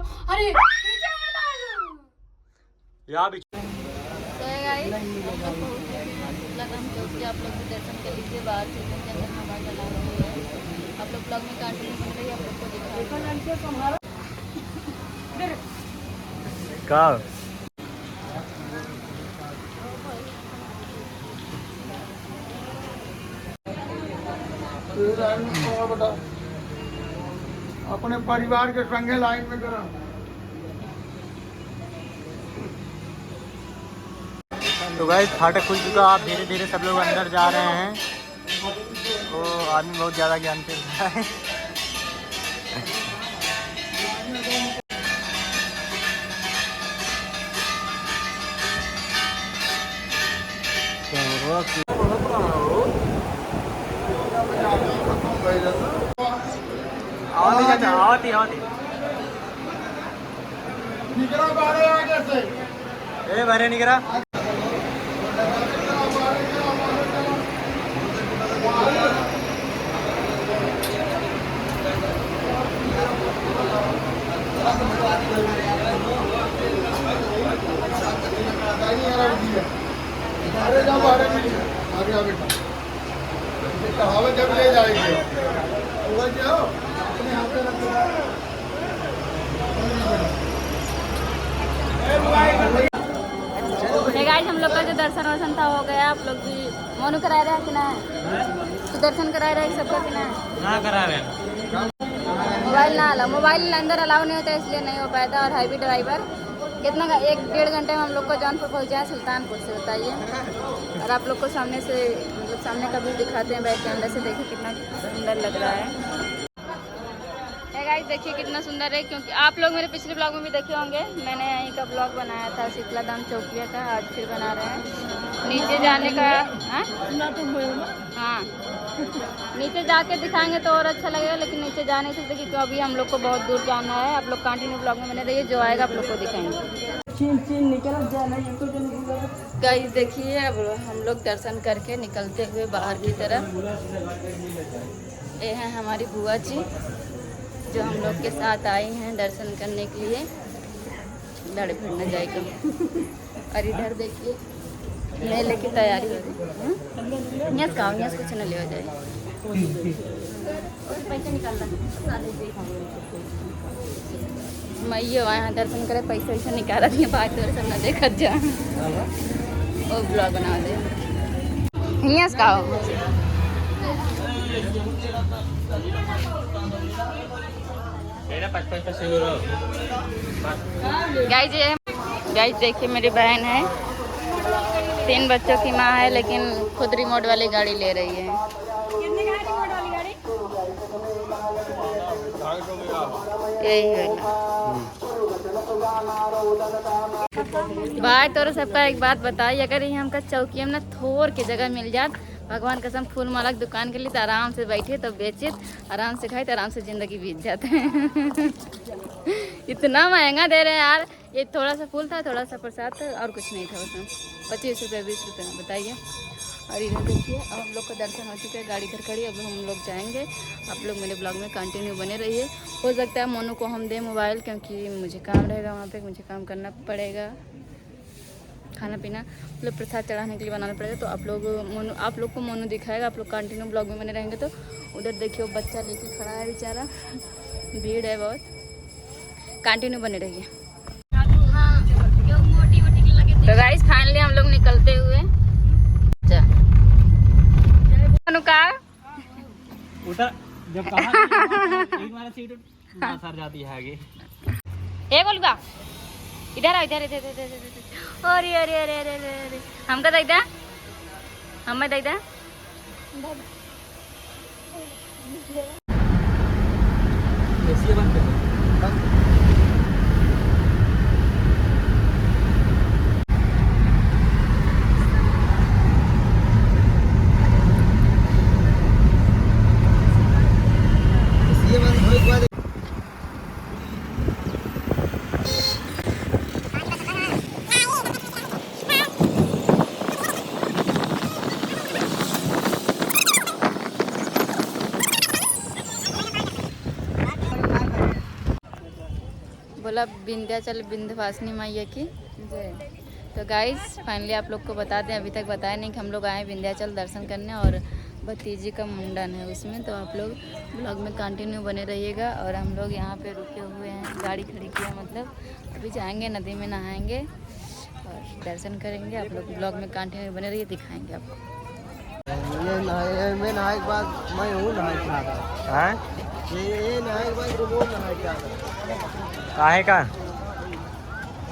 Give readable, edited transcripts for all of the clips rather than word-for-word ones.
अरे यहाँ भी आप लोग भी दर्शन कर लीजिए। बाहर से के अंदर हवा चला रही है। आप लोग ब्लॉग में कंटिन्यू बन रही है। आप लोग को दिखा कहाँ अपने परिवार के संगे लाइन में करा। तो गाइस फाटक खुल चुका। आप धीरे धीरे सब लोग अंदर जा रहे हैं। वो आदमी बहुत ज़्यादा ज्ञान दे रहा है। ए भरे निकरा अरे जाओ आगे आगे कहावत जब ले जाएगी जाओ अपने हाथ में रख गाइस, हम लोग का जो दर्शन वर्शन था हो गया। आप लोग भी मोनू करा रहे हैं कि ना? तो दर्शन करा रहे हैं सबका कि ना करा रहे हैं। मोबाइल ना अलाउ, मोबाइल अंदर अलाउ नहीं होता इसलिए नहीं हो पाया था। और हैवी ड्राइवर कितना का 1-1.5 घंटे में हम लोग को जौनपुर पहुँचा सुल्तानपुर से, बताइए। और आप लोग को सामने से मतलब सामने का व्यू दिखाते हैं बैक कैमरा से। देखिए कितना सुंदर लग रहा है। गाइस देखिए कितना सुंदर है, क्योंकि आप लोग मेरे पिछले ब्लॉग में भी देखे होंगे। मैंने यहीं का ब्लॉग बनाया था शीतला धाम चौकिया का। आज फिर बना रहे हैं नीचे जाने का। हाँ नीचे जाके दिखाएंगे तो और अच्छा लगेगा, लेकिन नीचे जा नहीं सकते क्योंकि अभी हम लोग को बहुत दूर जाना है। आप लोग कंटिन्यू ब्लॉग में बने रहिए, जो आएगा आप लोग को दिखाएंगे। गाइस देखिए अब हम लोग दर्शन करके निकलते हुए बाहर की तरफ। ये हैं हमारी बुआ जी जो हम लोग के साथ आई हैं दर्शन करने के लिए। लड़े फिर न जाएगा। और इधर देखिए मेले की तैयारी हो रही है। यस कुछ न ले हो जाए। पैसा निकालना मैं ये वहाँ दर्शन करे, पैसा वैसा निकाल रही है। बात और सब न देखा जा वो ब्लॉग बना दे। यस का गाइस देखिए मेरी बहन है, 3 बच्चों की माँ है, लेकिन खुद रिमोट वाली गाड़ी ले रही है। कितने का है रिमोट वाली गाड़ी? यही है भाई। तो सबका एक बात बताइए, अगर ये हमका चौकी में ना थोड़ के जगह मिल जात, भगवान कसम फूल माला की दुकान के लिए तो आराम से बैठे तो बेचे, आराम से खाए तो आराम से ज़िंदगी बीत जाता है। इतना महंगा दे रहे हैं यार। ये थोड़ा सा फूल था, थोड़ा सा प्रसाद था, और कुछ नहीं था उसमें। 25 रुपये 20 रुपये में, बताइए। और इधर देखिए अब हम लोग का दर्शन हो चुका है। गाड़ी इधर खड़ी, अब हम लोग जाएंगे। आप लोग मेरे ब्लॉग में कंटिन्यू बने रहिए। हो सकता है मोनू को हम दें मोबाइल, क्योंकि मुझे काम रहेगा वहाँ पे, मुझे काम करना पड़ेगा। खाना पीना मतलब प्रसाद चढ़ाने के लिए बनाना पड़ेगा। तो आप लोग को मोनू दिखाएगा। आप लोग कंटिन्यू ब्लॉग में बने रहेंगे। तो उधर देखिए वो बच्चा लेके खड़ा है बेचारा, भीड़ है बहुत। कंटिन्यू बने रहिए। तो गाइस फाइनली हम लोग निकलते हुए उधर जब कहा सीट सर जाती है आगे। ए बोलूँगा इधर आ, इधर इधर इधर इधर। अरे अरे अरे अरे अरे हमका दैदा, हमें दैदा। बोला विंध्याचल विंध्यवासिनी मैया की जय। तो गाइस फाइनली आप लोग को बता दें, अभी तक बताया नहीं कि हम लोग आए विंध्याचल दर्शन करने और भतीजी का मुंडन है उसमें। तो आप लोग ब्लॉग में कंटिन्यू बने रहिएगा। और हम लोग यहाँ पे रुके हुए हैं, गाड़ी खड़ी किया, मतलब अभी जाएंगे नदी में नहाएंगे और दर्शन करेंगे। आप लोग ब्लॉग में कंटिन्यू बने रहिए, दिखाएंगे आपको। ये मैं नहाए के बाद मैं हूँ नहाए के बाद ये नहाए के बाद रोज नहाए के बाद काहे का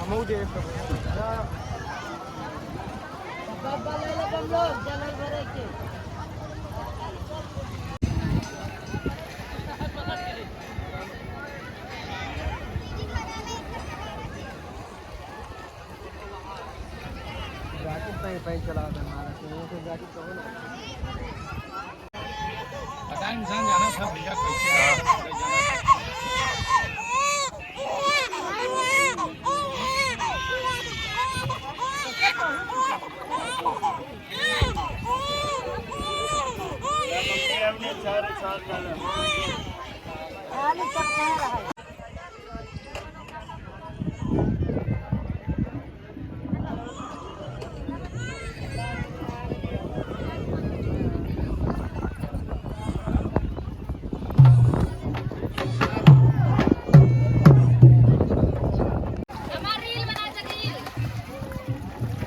हमू दे जैकेट चला जैकेट कहो ना पता इंसान जाना था भैया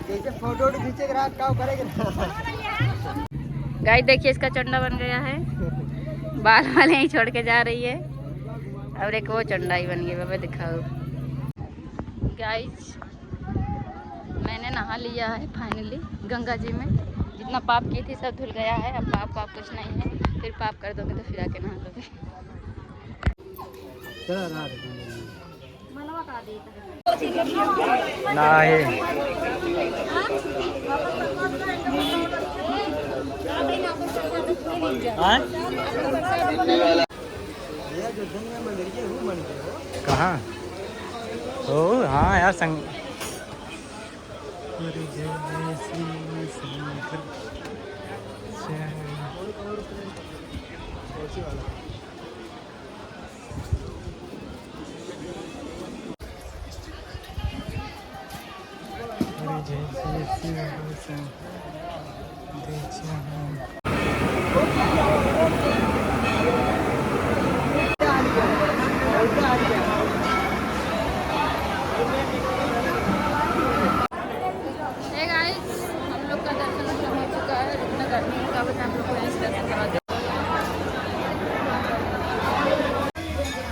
कैसे फोटो खींचे गाइस देखिए इसका चंडा बन गया है, बाल वाले ही छोड़ के जा रही है। और एक वो चंडा ही बन गया, बाबा दिखाओ। गाइस मैंने नहा लिया है फाइनली गंगा जी में, जितना पाप की थी सब धुल गया है। अब पाप कुछ नहीं है, फिर पाप कर दोगे तो फिर आके नहा लोगे। कहाँ? ओ हाँ यार संग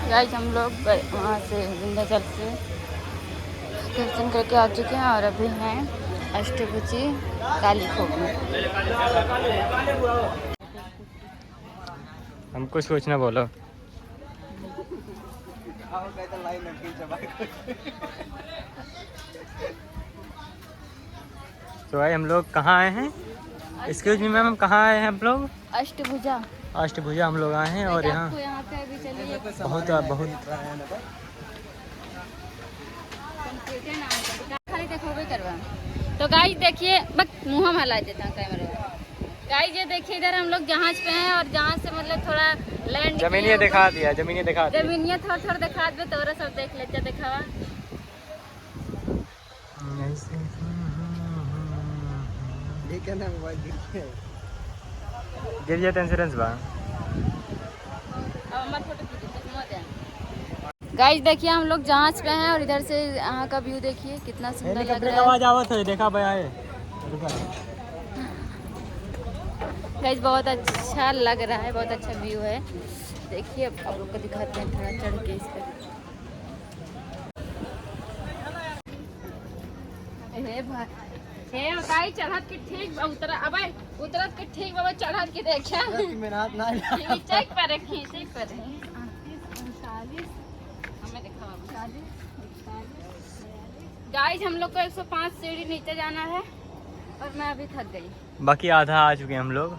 गाइस हम लोग वहाँ से विंध्याचल से दर्शन करके आ चुके हैं और अभी हैं अष्टभुजी काली खोप में। हमको कुछ ना बोलो। तो भाई हम लोग कहाँ आए हैं? एक्सक्यूज मी मैम, हम कहाँ आए हैं हम लोग? अष्टभुजा। अष्टभुजा हम लोग आए हैं और यहाँ पे अभी चलिए बहुत खाली देखोगे करवा। तो गाइस देखिए, बस मुँह में हला देता हूँ कैमरा। गाइस ये देखिए इधर हम लोग जहाज पे हैं और जहाज से मतलब थोड़ा लैंड जमीनिया दिखा दिया, जमीनिया दिखा दिया, जमीनिया थोड़ा दिखा दे तो सब देख लेते दिखावा। गिर जाता इंश्योरेंस बा। गाइस देखिए हम लोग जहाज पे हैं और इधर से यहाँ का व्यू देखिए कितना सुंदर लग रहा है। आवाज आवत है, देखा भैया है। गाइस बहुत अच्छा लग रहा है, बहुत अच्छा व्यू है। देखिए अब आप लोग को दिखाते हैं थोड़ा चढ़ के इस पर। गाइस चढ़त के ठीक उतरा, अबे उतरत के ठीक बाबा चढ़त के देखा मेहनत ना चेक पर रखी, चेक पर रखी। हमें दिखाओ गाइस हम लोग को 105 सीढ़ी नीचे जाना है और मैं अभी थक गई। बाकी आधा आ चुके हैं हम लोग।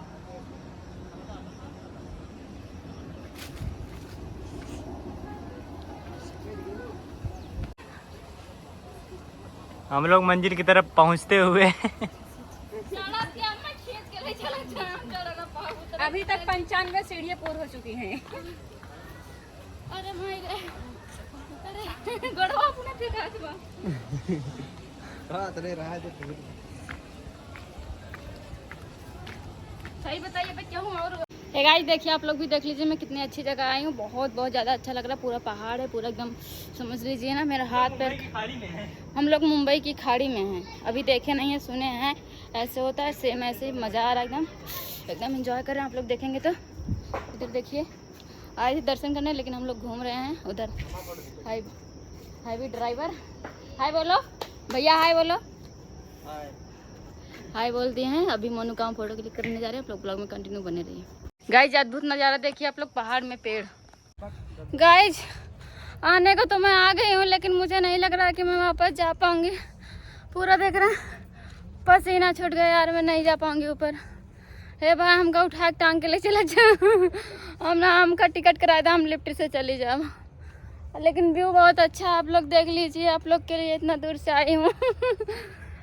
हम लोग मंजिल की तरफ पहुंचते हुए अभी तक 95 सीढ़ियाँ पूर्ण हो चुकी हैं। अरे भाई गड़वा अपने फेंका के बा हां तेरे रहा जो सही बताइए भाई क्या हूँ। और गाइस देखिए आप लोग भी देख लीजिए मैं कितनी अच्छी जगह आई हूँ, बहुत बहुत ज़्यादा अच्छा लग रहा है। पूरा पहाड़ है, पूरा एकदम समझ लीजिए ना मेरा हाथ पैर। हम लोग मुंबई की खाड़ी में हैं, अभी देखे नहीं है सुने हैं ऐसे होता है, सेम ऐसे ही मज़ा आ रहा है एकदम एकदम एंजॉय कर रहे हैं। आप लोग देखेंगे तो इधर देखिए आए थे दर्शन करने लेकिन हम लोग घूम रहे हैं उधर। हाय हाय भी ड्राइवर, हाय बोलो भैया, हाय बोलो, हाय बोल दिए हैं। अभी मोनू का हम फोटो क्लिक करने जा रहे हैं, आप लोग ब्लॉग में कंटिन्यू बने रहिए। गाइज अद्भुत नज़ारा देखिए आप लोग, पहाड़ में पेड़। गाइज आने को तो मैं आ गई हूँ लेकिन मुझे नहीं लग रहा कि मैं वापस जा पाऊँगी। पूरा देख रहे हैं पसीना छूट गया यार, मैं नहीं जा पाऊँगी ऊपर। हे भाई हमको उठा के टांग के ले चला जाओ। हमका टिकट कराया था, हम लिफ्ट से चली जाओ। लेकिन व्यू बहुत अच्छा है, आप लोग देख लीजिए। आप लोग के लिए इतना दूर से आई हूँ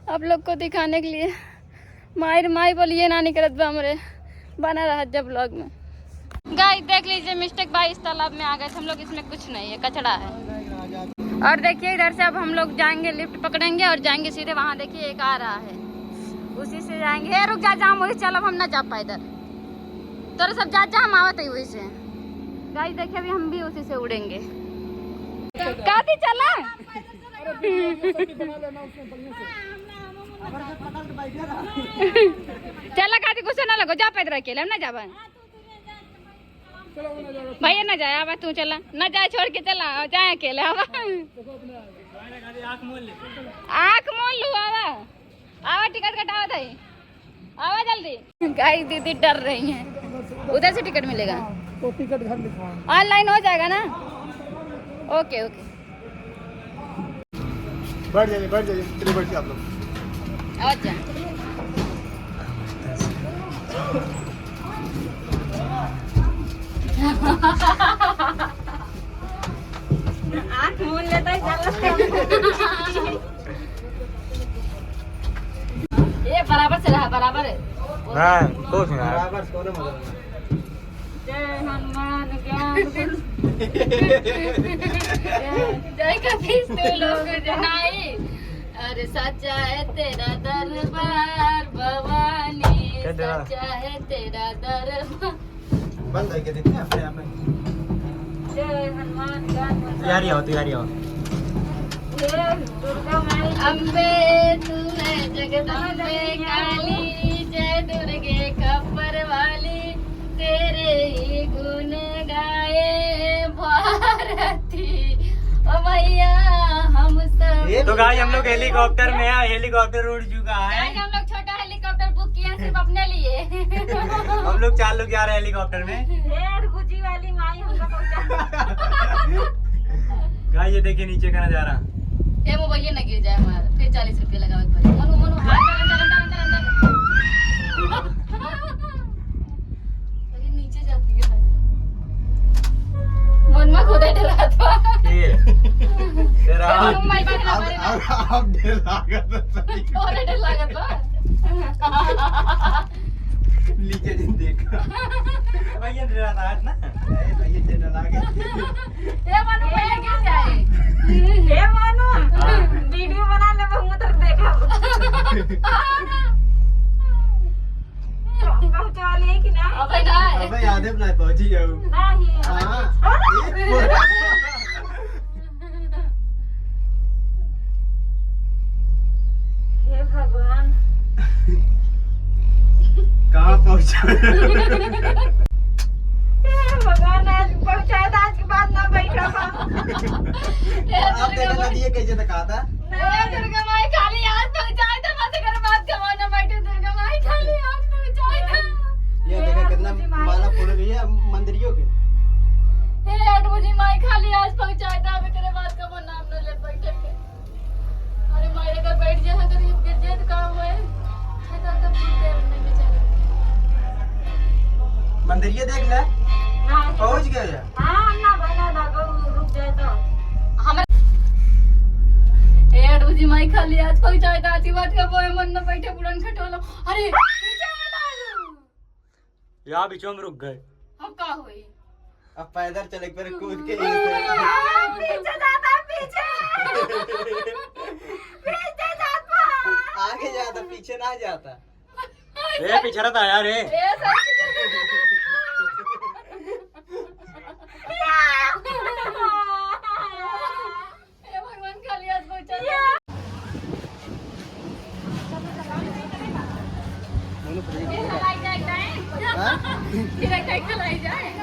आप लोग को दिखाने के लिए। माई बोलिए ना निकलत बा हमरे, बना रहा जब ब्लॉग में। गाइस देख लीजिए मिस्टेक भाई, इस तालाब में आ गए थे हम लोग, इसमें कुछ नहीं है, कचड़ा है। और देखिए इधर से अब हम लोग जाएंगे, लिफ्ट पकड़ेंगे और जाएंगे सीधे वहाँ। देखिए एक आ रहा है, उसी से जाएंगे। रुक जा जाम वही चल, अब हम ना जा पाए इधर। तोरे सब जा हम आवत ही वही से। गाइस देखिए अभी हम भी उसी से उड़ेंगे। काती चला चला काती गुस्सा ना लगो, जा पैदल अकेले हम ना जाबा। भैया ना जाए, आवा तू चला, ना जाए छोड़ के चला, जाए अकेले आवा। आँख मोल लू, आवा आवा टिकट कटावा था, आवा जल्दी। गाइस दीदी डर रही हैं, उधर से टिकट मिलेगा तो टिकट घर लिखवा ऑनलाइन हो जाएगा ना। ओके ओके बैठ जाइए चलिए बैठिए आप लोग। अच्छा आँख मूंद लेता है ये बराबर से रहा, बराबर है। हां कुछ ना बराबर सोने मत। जय हनुमान ज्ञान जय कपीस तू लोग जनाई, अरे सच्चा है तेरा दरबार भवानी, सच्चा है तेरा दरबार। बंद है के देखते हैं अपने आप में। जय हनुमान ज्ञान तैयारी हो दुर्गा माई अम्बे तू है जगदम्बे काली, जय दुर्गे खप्पर वाली, तेरे ही गुण गाए भारती ओ मैया हम सब। तो गाइस हम लोग हेलीकॉप्टर में है, हेलीकॉप्टर उड़ चुका है। हम लोग छोटा हेलीकॉप्टर बुक किया सिर्फ अपने लिए। हम लोग 4 लोग जा रहे हैं हेलीकॉप्टर में। ढेर गुजी वाली माई हमको पहुंचा। गाइस ये देखिए नीचे का नजारा। ये मोबाइल न गिर जाए हमारा, फिर 40 रुपये लगावे के पड़े। मनु हाथ अंदर लेकिन नीचे जाती है मन में खुद डरा था तेरा मोबाइल बात हमारे अब डर लागत सही और डर लगा था नीचे दिन देखा भैया डरा था ना, भैया डर लागे। ये मनु पहले गिर जाए। हे मनु वीडियो बना ले, मैं उधर देखा पहुंचा ले कि ना। अबे ना अबे यादें ना पहुंची जाऊं नहीं। हां हे भगवान कहां पहुंचा। भगवान आज पहुंचाया था, आज के बाद ना बैठा था। आप देखा दिए कैसे तक आता। दुर्गा माई खाली आज पहुंचाया था, मत कर बात कमा ना बैठे। दुर्गा माई खाली आज पहुंचाया था। ये देखा कितना माला फूल गई है मंदिरियों के। हे अटमुजी माई खाली आज पहुंचाया था, अबे तेरे बात का वो नाम न ले बैठे के। अरे माई अगर बैठ जाए, अगर ये गिर जाए तो क्या हुआ है। छेदा तो गिरते नहीं बेचारे। मंदिरिया देख ले पहुंच गया यार। हां ना बना दागो रुक जाए तो हमारे ए अटमुजी माई खाली आज पहुंचाया था, आज की बात का वो मन न बैठे बुड़न खटोलो। अरे पीछे वाला यहाँ बीचों में रुक गए। अब क्या हुई। अब पैदल चले पर कूद के पीछे जाता है, पीछे कहाँ जाता? ए पीछे रहता यार रे। भगवान खाली हाथ पहुंचा मोनू फ्री खलाई जाए हाँ? खलाई जाए